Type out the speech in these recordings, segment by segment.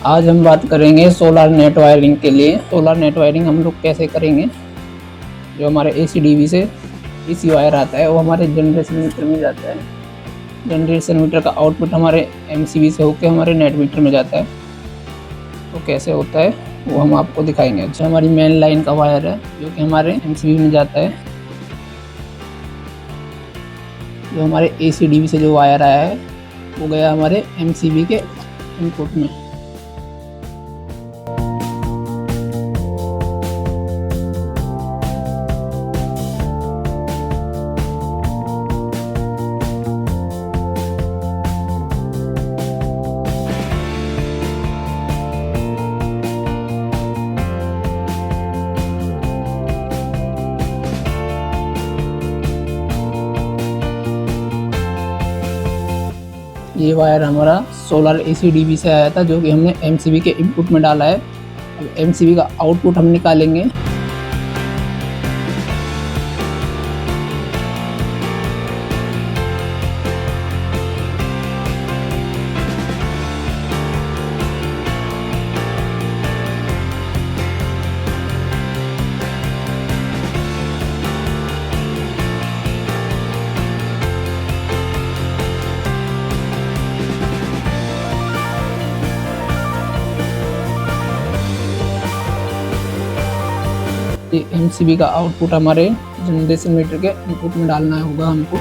आज हम बात करेंगे सोलर नेट वायरिंग के लिए। सोलर नेट वायरिंग हम लोग कैसे करेंगे। जो हमारे एसीडीवी से एसी वायर आता है वो हमारे जनरेशन मीटर में जाता है। जनरेशन मीटर का आउटपुट हमारे एमसीबी से होकर हमारे नेट मीटर में जाता है। तो कैसे होता है वो हम आपको दिखाएंगे। अच्छा, हमारी मेन लाइन का वायर है जो कि हमारे एमसीबी में जाता है। जो हमारे एसीडीवी से जो वायर आया है वो गया हमारे एमसीबी के इनपुट में। ये वायर हमारा सोलर एसीडीवी से आया था जो कि हमने एमसीबी के इनपुट में डाला है। अब एमसीबी का आउटपुट हम निकालेंगे। ये एमसीबी का आउटपुट हमारे जनरेशन मीटर के इनपुट में डालना होगा हमको।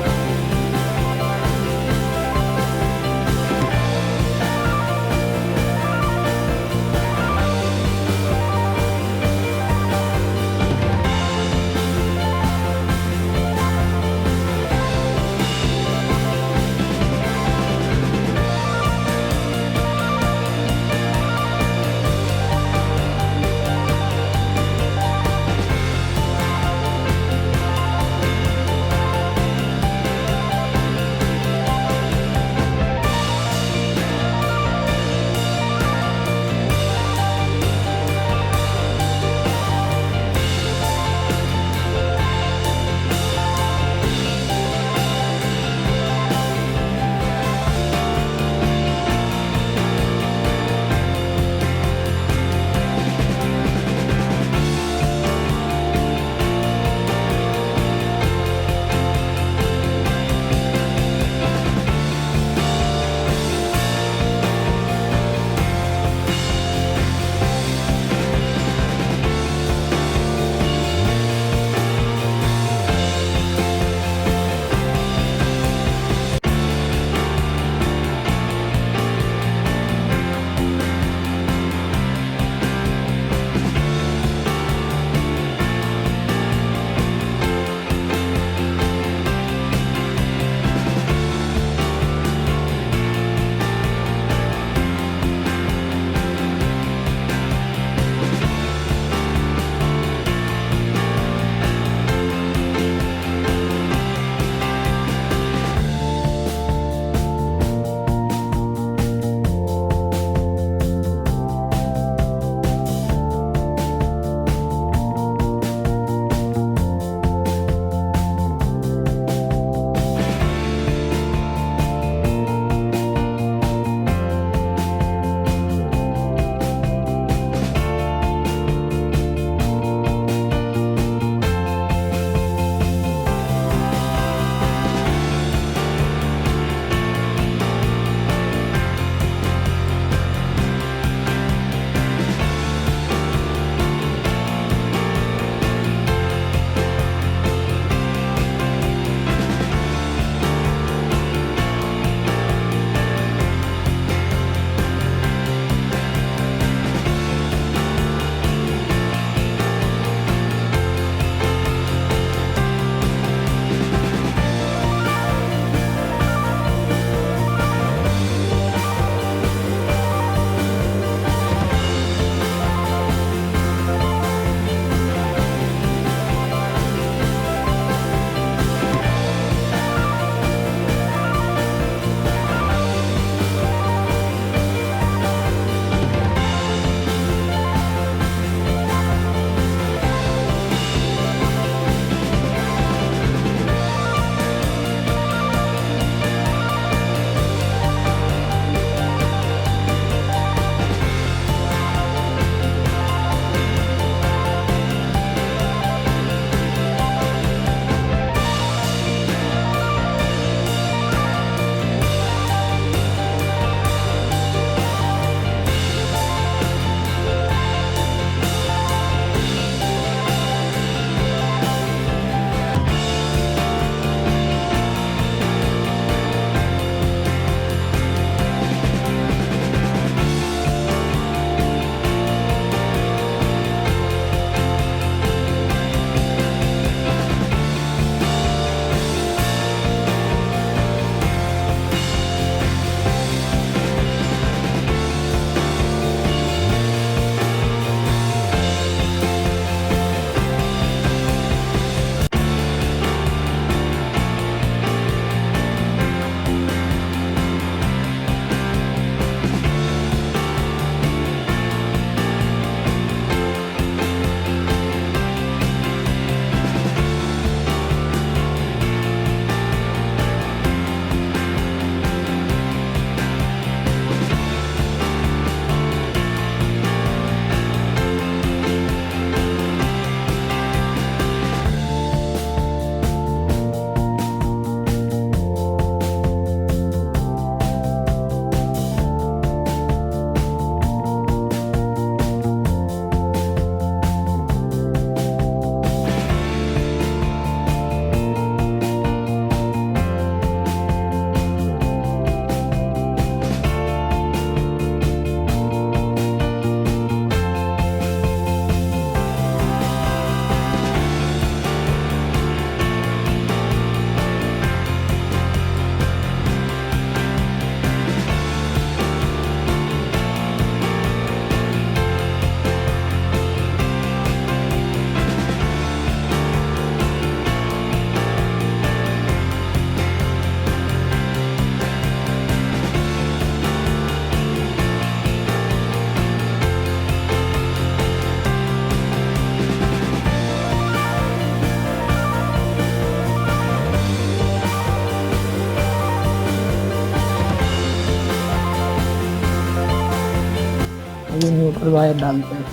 मीटर वायर डालते हैं।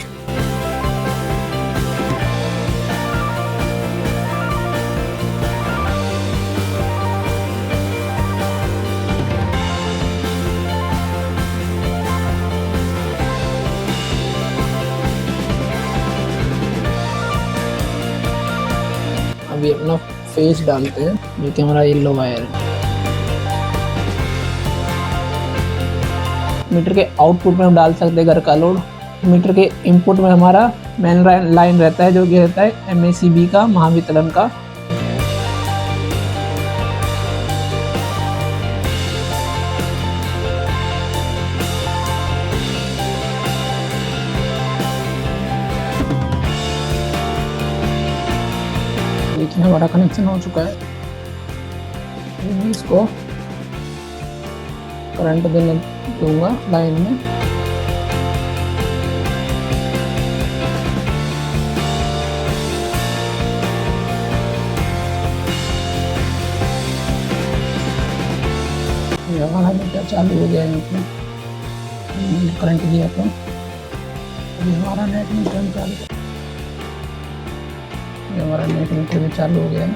अभी अपना फेस डालते हैं, जो कि हमारा येलो वायर है। मीटर के आउटपुट में हम डाल सकते हैं घर का लोड। मीटर के इनपुट में हमारा मेन लाइन रहता है, जो कि रहता है MACB का, महावितरण का। देखिए हमारा कनेक्शन हो चुका है। मैं इसको करंट देने दूंगा लाइन में। ये हमारा मीटर चालू हो गया है। करंट दिया तो अभी हमारा नेट मीटर चालू, ये हमारा नेट मीटर भी चालू हो गया है।